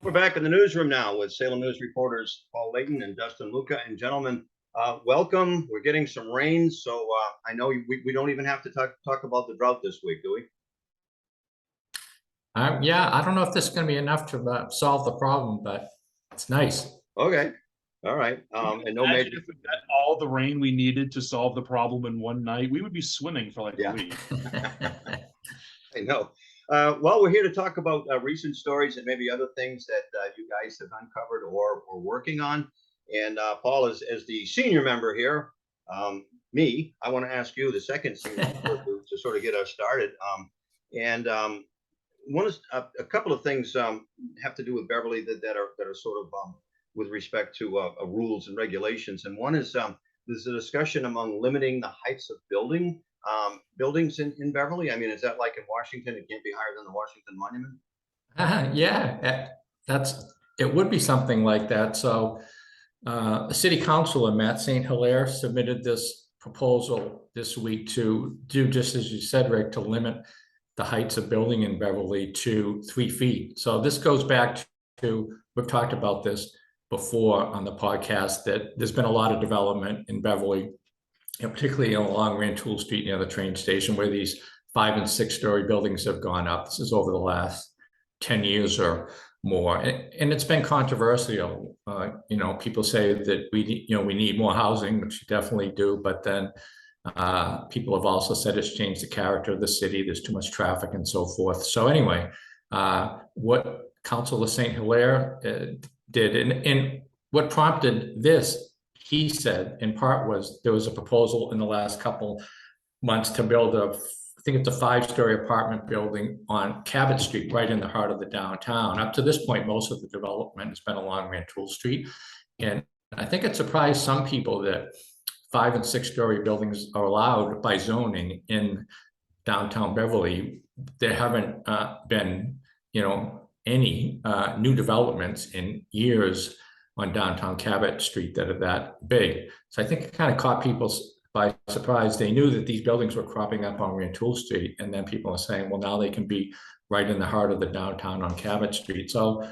We're back in the newsroom now with Salem News reporters Paul Leighton and Dustin Luca. And gentlemen, welcome. We're getting some rain, so I know we don't even have to talk about the drought this week, do we? Yeah, I don't know if this is going to be enough to solve the problem, but it's nice. Okay. All right. And no Imagine major. if we got all the rain we needed to solve the problem in one night, we would be swimming for like a week. I know. Well, we're here to talk about recent stories and maybe other things that you guys have uncovered or working on. And Paul, as the senior member here, I want to ask you, the second senior member, to sort of get us started. And one is a couple of things have to do with Beverly that are sort of with respect to rules and regulations. And one is there's a discussion among limiting the heights of buildings in Beverly. I mean, is that like in Washington? It can't be higher than the Washington Monument? Yeah, it would be something like that. So the city councilor, Matt St. Hilaire, submitted this proposal this week to do just as you said, Rick, to limit the heights of building in Beverly to 3 feet. So this goes back to, we've talked about this before on the podcast, that there's been a lot of development in Beverly, particularly along Rantoul Street near the train station, where these 5- and 6-story buildings have gone up. This is over the last 10 years or more, and it's been controversial. People say that we need more housing, which you definitely do, but then people have also said it's changed the character of the city. There's too much traffic and so forth. So anyway, what Councilor St. Hilaire did, and what prompted this, he said, in part, was there was a proposal in the last couple months to build I think it's a 5-story apartment building on Cabot Street, right in the heart of the downtown. Up to this point, most of the development has been along Rantoul Street. And I think it surprised some people that 5- and 6-story buildings are allowed by zoning in downtown Beverly. There haven't been, any new developments in years on downtown Cabot Street that are that big. So I think it kind of caught people by surprise. They knew that these buildings were cropping up on Rantoul Street, and then people are saying, well, now they can be right in the heart of the downtown on Cabot Street. So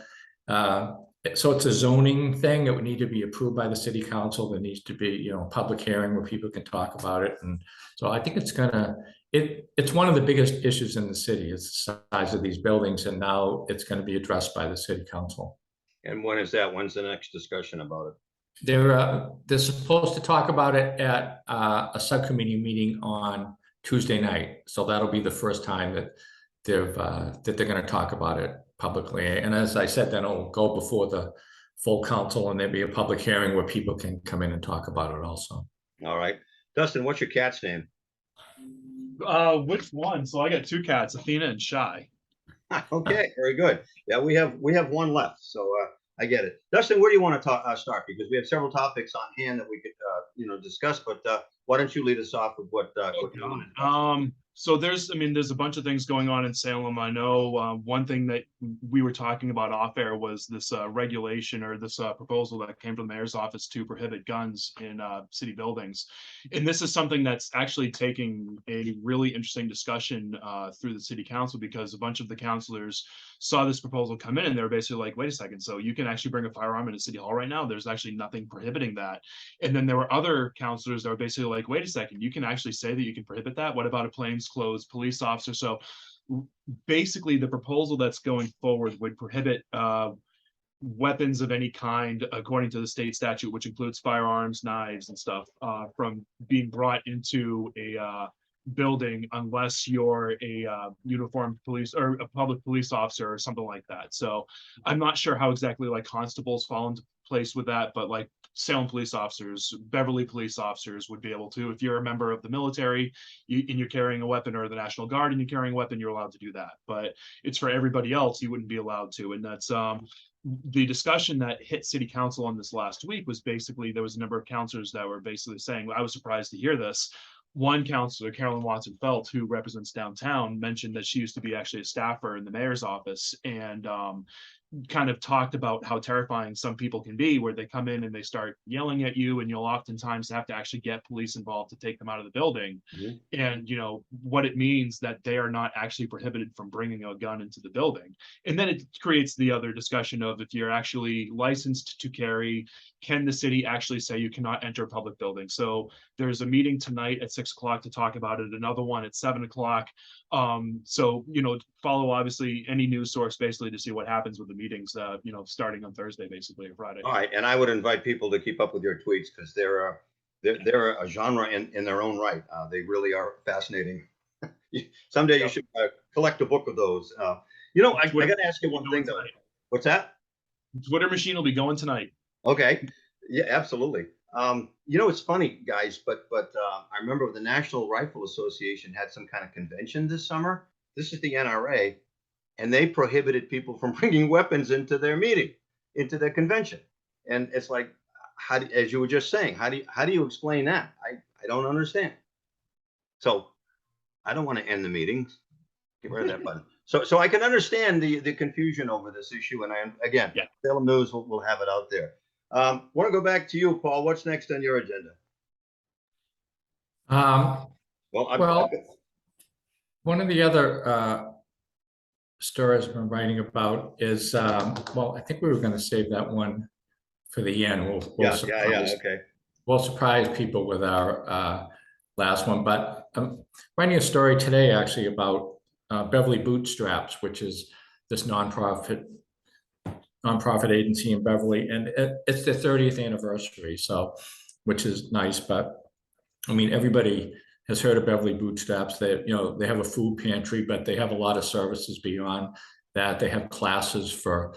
it's a zoning thing. It would need to be approved by the city council. There needs to be, a public hearing where people can talk about it. And so I think it's one of the biggest issues in the city, is the size of these buildings, and now it's going to be addressed by the city council. And when is that? When's the next discussion about it? They're supposed to talk about it at a subcommittee meeting on Tuesday night. So that'll be the first time that they're going to talk about it publicly. And as I said, then it'll go before the full council, and there'll be a public hearing where people can come in and talk about it also. All right. Dustin, what's your cat's name? Which one? So I got 2 cats, Athena and Shy. Okay, very good. Yeah, we have one left, so I get it. Dustin, where do you want to start? Because we have several topics on hand that we could discuss, but why don't you lead us off with what you want? So there's a bunch of things going on in Salem. I know one thing that we were talking about off air was this regulation, or this proposal that came from the mayor's office to prohibit guns in city buildings. And this is something that's actually taking a really interesting discussion through the city council, because a bunch of the councilors saw this proposal come in, and they were basically like, wait a second, so you can actually bring a firearm into City Hall right now? There's actually nothing prohibiting that. And then there were other councilors that were basically like, wait a second, you can actually say that you can prohibit that? What about a plainclothes police officer? So basically the proposal that's going forward would prohibit weapons of any kind, according to the state statute, which includes firearms, knives, and stuff, from being brought into a building unless you're a uniformed police or a public police officer or something like that. So I'm not sure how exactly like constables fall into place with that, but like Salem police officers, Beverly police officers would be able to. If you're a member of the military and you're carrying a weapon, or the National Guard and you're carrying a weapon, you're allowed to do that. But it's for everybody else, you wouldn't be allowed to. And that's the discussion that hit city council on this last week was basically, there was a number of councilors that were basically saying, I was surprised to hear this. One councilor, Carolyn Watson-Felt, who represents downtown, mentioned that she used to be actually a staffer in the mayor's office, and kind of talked about how terrifying some people can be, where they come in and they start yelling at you, and you'll oftentimes have to actually get police involved to take them out of the building. Mhm. And what it means that they are not actually prohibited from bringing a gun into the building. And then it creates the other discussion of, if you're actually licensed to carry, can the city actually say you cannot enter a public building? So there's a meeting tonight at 6 o'clock to talk about it, another one at 7 o'clock. So follow obviously any news source basically to see what happens with the meetings, starting on Thursday basically, or Friday. All right, and I would invite people to keep up with your tweets, because they're a genre in their own right. They really are fascinating. Someday you should collect a book of those. I got to ask you one thing though. What's that? Twitter machine will be going tonight. Okay, yeah, absolutely. It's funny, guys, but I remember the National Rifle Association had some kind of convention this summer. This is the NRA, and they prohibited people from bringing weapons into their meeting, into their convention. And it's like, as you were just saying, how do you explain that? I don't understand. So I don't want to end the meeting. Get rid of that button. So I can understand the confusion over this issue. And Salem News will have it out there. Want to go back to you, Paul. What's next on your agenda? One of the other stories I've been writing about is, I think we were going to save that one for the end. Okay. We'll surprise people with our last one, but I'm writing a story today actually about Beverly Bootstraps, which is this nonprofit agency in Beverly, and it's their 30th anniversary, so which is nice. But I mean, everybody has heard of Beverly Bootstraps. They have a food pantry, but they have a lot of services beyond that. They have classes for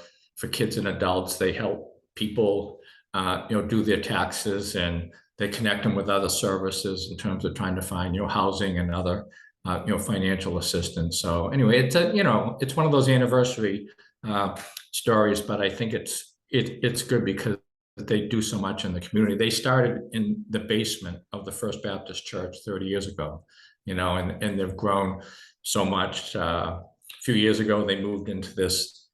kids and adults. They help people do their taxes, and they connect them with other services in terms of trying to find housing and other financial assistance. So anyway, it's one of those anniversary stories, but I think it's good because they do so much in the community. They started in the basement of the First Baptist Church 30 years ago, and they've grown so much. A few years ago, they moved into this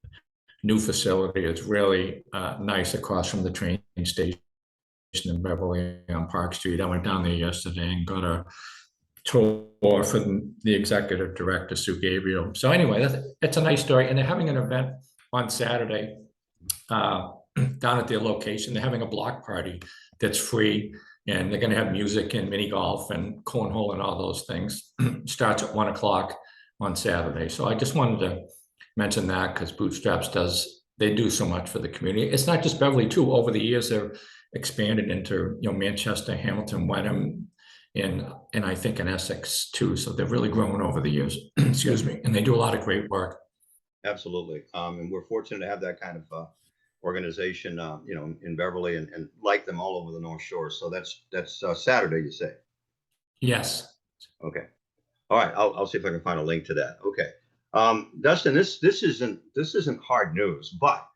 new facility. It's really nice across from the train station in Beverly on Park Street. I went down there yesterday and got a tour from the executive director, Sue Gabriel. So anyway, it's a nice story. And they're having an event on Saturday down at their location. They're having a block party that's free, and they're going to have music and mini golf and cornhole and all those things. Starts at 1 o'clock on Saturday. So I just wanted to mention that because Bootstraps they do so much for the community. It's not just Beverly too. Over the years, they've expanded into Manchester, Hamilton, Wenham, and I think in Essex too. So they've really grown over the years. Excuse me, and they do a lot of great work. Absolutely, and we're fortunate to have that kind of organization, in Beverly and like them all over the North Shore. So that's Saturday, you say? Yes. Okay. All right. I'll see if I can find a link to that. Okay. Dustin, this isn't hard news, but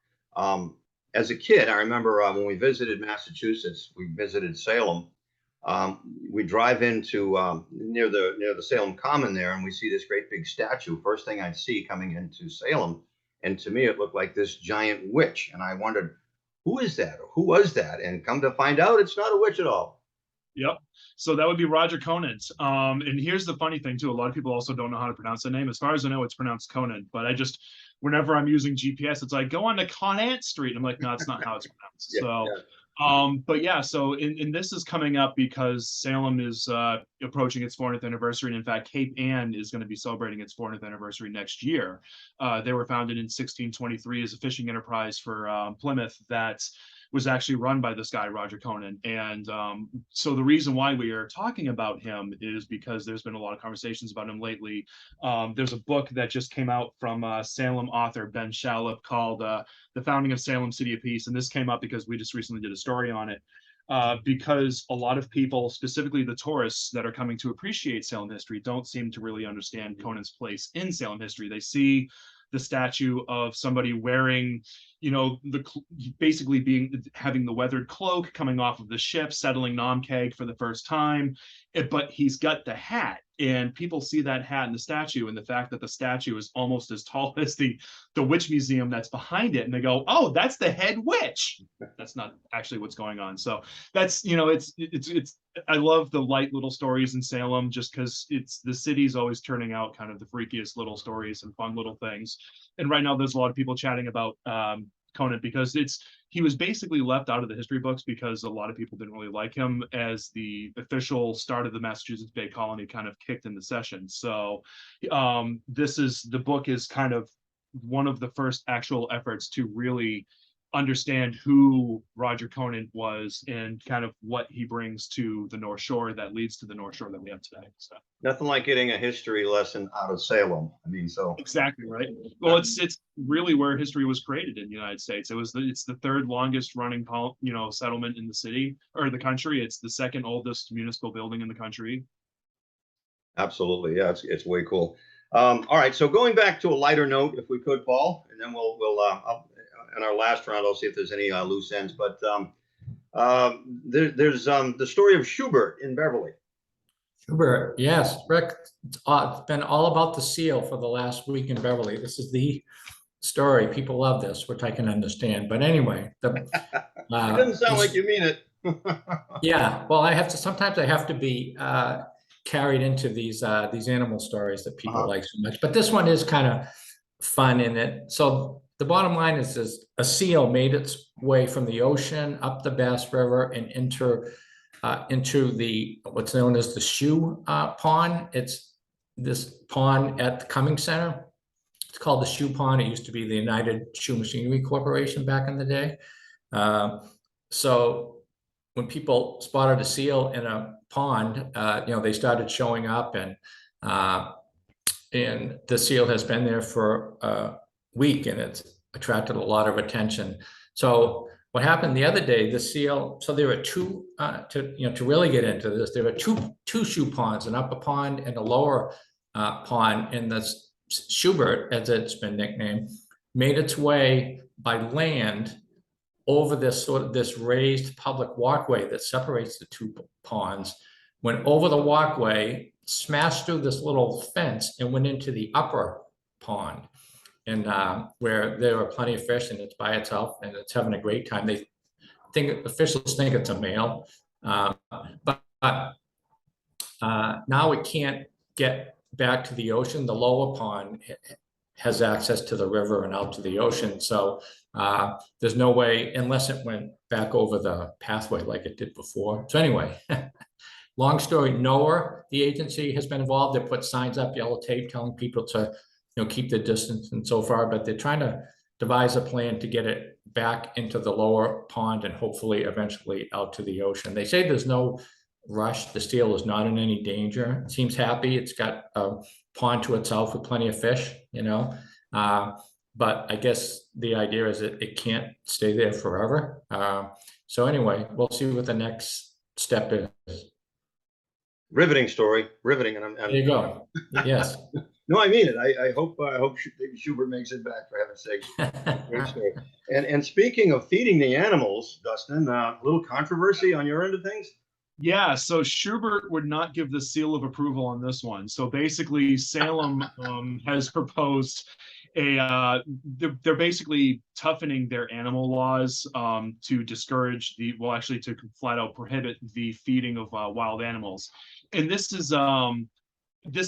as a kid, I remember when we visited Massachusetts, we visited Salem. We drive into near the Salem Common there, and we see this great big statue. First thing I'd see coming into Salem, and to me it looked like this giant witch, and I wondered, who is that, or who was that? And come to find out, it's not a witch at all. Yep. So that would be Roger Conant. And here's the funny thing too. A lot of people also don't know how to pronounce the name. As far as I know, it's pronounced Conant, but whenever I'm using GPS, it's like, go on to Conant Street. I'm like, no, it's not how it's pronounced. But yeah, so and this is coming up because Salem is approaching its 400th anniversary. And in fact, Cape Ann is going to be celebrating its 400th anniversary next year. They were founded in 1623 as a fishing enterprise for Plymouth that was actually run by this guy, Roger Conant. And so the reason why we are talking about him is because there's been a lot of conversations about him lately. There's a book that just came out from Salem author Ben Shallop called The Founding of Salem, City of Peace. And this came up because we just recently did a story on it. Because a lot of people, specifically the tourists that are coming to appreciate Salem history, don't seem to really understand Conant's place in Salem history. They see the statue of somebody wearing, basically having the weathered cloak coming off of the ship, settling Namkeg for the first time, but he's got the hat. And people see that hat and the statue, and the fact that the statue is almost as tall as the witch museum that's behind it, and they go, "Oh, that's the head witch." That's not actually what's going on. So that's, it's I love the light little stories in Salem, just because it's the city's always turning out kind of the freakiest little stories and fun little things. And right now there's a lot of people chatting about Conan, because he was basically left out of the history books because a lot of people didn't really like him, as the official start of the Massachusetts Bay Colony kind of kicked into session. So the book is kind of one of the first actual efforts to really understand who Roger Conant was and kind of what he brings to the North Shore that leads to the North Shore that we have today. So Nothing like getting a history lesson out of Salem. I mean, so exactly right. Well, it's really where history was created in the United States. It's the third longest running settlement in the city or the country. It's the second oldest municipal building in the country. absolutely, yeah, it's way cool. All right, so going back to a lighter note, if we could, Paul, and then we'll in our last round, I'll see if there's any loose ends. But there's the story of Schubert in Beverly. Schubert, yes, Rick, it's been all about the seal for the last week in Beverly. This is the story. People love this, which I can understand. But anyway, It doesn't sound like you mean it. yeah, well, sometimes I have to be carried into these animal stories that people like so much. But this one is kind of fun in it. So the bottom line is this: a seal made its way from the ocean up the Bass River and into the what's known as the Shoe Pond. It's this pond at the Cumming Center. It's called the Shoe Pond. It used to be the United Shoe Machinery Corporation back in the day. So when people spotted a seal in a pond, they started showing up, and the seal has been there for a week, and it's attracted a lot of attention. So what happened the other day, the seal, so there were two, to really get into this, there were two shoe ponds, an upper pond and a lower pond, and the Schubert, as it's been nicknamed, made its way by land over this raised public walkway that separates the two ponds, went over the walkway, smashed through this little fence, and went into the upper pond, and where there are plenty of fish, and it's by itself, and it's having a great time. Officials think it's a male, but now it can't get back to the ocean. The lower pond has access to the river and out to the ocean. So there's no way, unless it went back over the pathway like it did before. So anyway, long story, NOAA, the agency, has been involved. They put signs up, yellow tape, telling people to keep the distance and so far, but they're trying to devise a plan to get it back into the lower pond and hopefully eventually out to the ocean. They say there's no rush. The seal is not in any danger. It seems happy. It's got a pond to itself with plenty of fish, but I guess the idea is that it can't stay there forever. So anyway, we'll see what the next step is. Riveting story, riveting. And there you go. Yes. No, I mean it. I hope Schubert makes it back, for heaven's sake. Great story. And speaking of feeding the animals, Dustin, a little controversy on your end of things. Yeah, so Schubert would not give the seal of approval on this one. So basically, Salem has proposed they're basically toughening their animal laws to discourage to flat out prohibit the feeding of wild animals. And this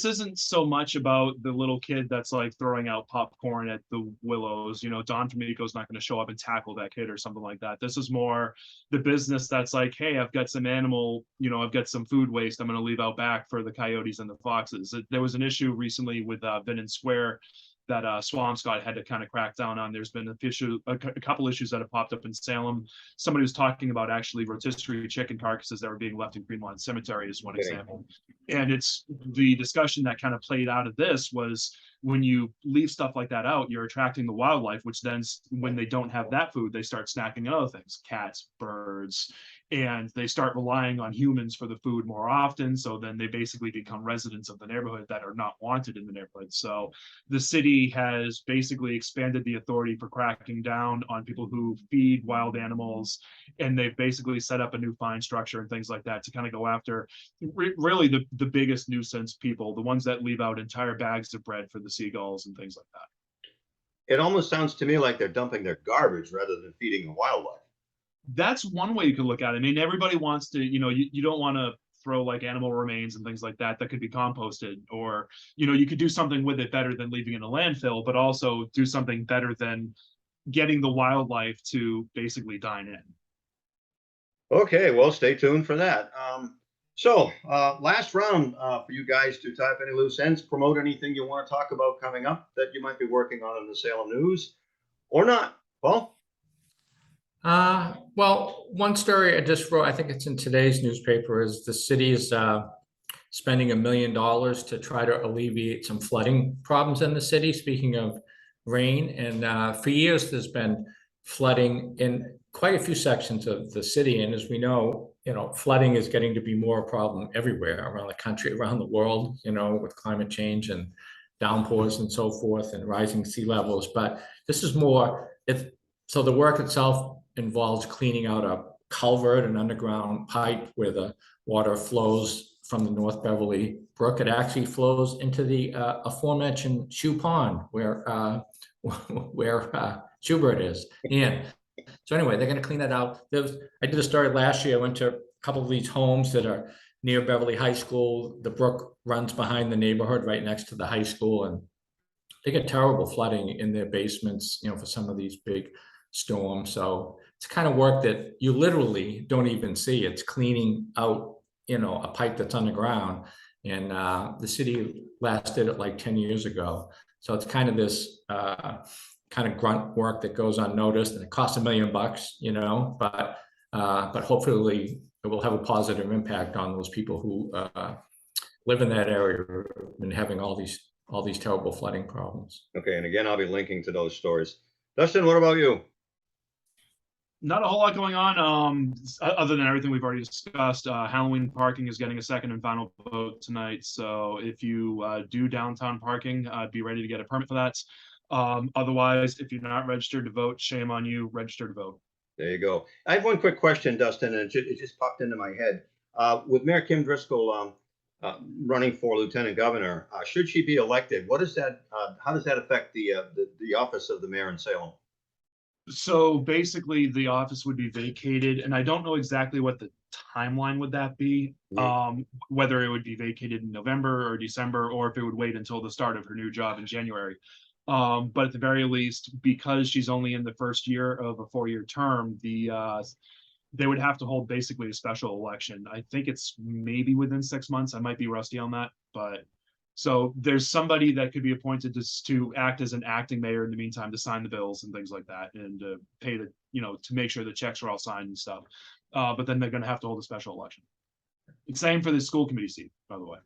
isn't so much about the little kid that's like throwing out popcorn at the willows. Don Famico's not going to show up and tackle that kid or something like that. This is more the business that's like, hey, I've got some animal, I've got some food waste I'm going to leave out back for the coyotes and the foxes. There was an issue recently with Vinnon Square that Swampscott had to kind of crack down on. There's been a couple issues that have popped up in Salem. Somebody was talking about actually rotisserie chicken carcasses that were being left in Greenlawn Cemetery is one example. And it's the discussion that kind of played out of this was, when you leave stuff like that out, you're attracting the wildlife, which then when they don't have that food, they start snacking on other things, cats, birds. and they start relying on humans for the food more often. So then they basically become residents of the neighborhood that are not wanted in the neighborhood. So the city has basically expanded the authority for cracking down on people who feed wild animals, and they've basically set up a new fine structure and things like that to kind of go after really the biggest nuisance people, the ones that leave out entire bags of bread for the seagulls and things like that. It almost sounds to me like they're dumping their garbage rather than feeding the wildlife. That's one way you could look at it. I mean, everybody wants to, you don't want to throw like animal remains and things like that could be composted, or you could do something with it better than leaving it in a landfill, but also do something better than getting the wildlife to basically dine in. Okay, well, stay tuned for that. Last round for you guys to type any loose ends, promote anything you want to talk about coming up that you might be working on in the Salem News or not. Paul? Well, one story I just wrote, I think it's in today's newspaper, is the city is spending $1 million to try to alleviate some flooding problems in the city. Speaking of rain, and for years there's been flooding in quite a few sections of the city. And as we know, flooding is getting to be more a problem everywhere around the country, around the world, with climate change and downpours and so forth and rising sea levels. But this is more, so the work itself involves cleaning out a culvert, an underground pipe where the water flows from the North Beverly Brook. It actually flows into the aforementioned Shoe Pond where Schubert is. And so anyway, they're going to clean that out. I did a story last year. I went to a couple of these homes that are near Beverly High School. The brook runs behind the neighborhood right next to the high school, and they get terrible flooding in their basements, for some of these big storms. So it's kind of work that you literally don't even see. It's cleaning out, a pipe that's underground. And the city last did it like 10 years ago. So it's kind of this kind of grunt work that goes unnoticed, and it costs $1 million, but hopefully it will have a positive impact on those people who live in that area and having all these terrible flooding problems. Okay, and again, I'll be linking to those stories. Dustin, what about you? Not a whole lot going on, other than everything we've already discussed. Halloween parking is getting a second and final vote tonight. So if you do downtown parking, be ready to get a permit for that. Otherwise, if you're not registered to vote, shame on you, register to vote. There you go. I have one quick question, Dustin, and it just popped into my head. With Mayor Kim Driscoll running for lieutenant governor, should she be elected, what is that? How does that affect the office of the mayor in Salem? So basically, the office would be vacated, and I don't know exactly what the timeline would that be. Whether it would be vacated in November or December, or if it would wait until the start of her new job in January. But at the very least, because she's only in the first year of a 4-year term, they would have to hold basically a special election. I think it's maybe within 6 months. I might be rusty on that, but so there's somebody that could be appointed to act as an acting mayor in the meantime, to sign the bills and things like that, and pay the, to make sure the checks are all signed and stuff. But then they're going to have to hold a special election. Same for the school committee seat, by the way.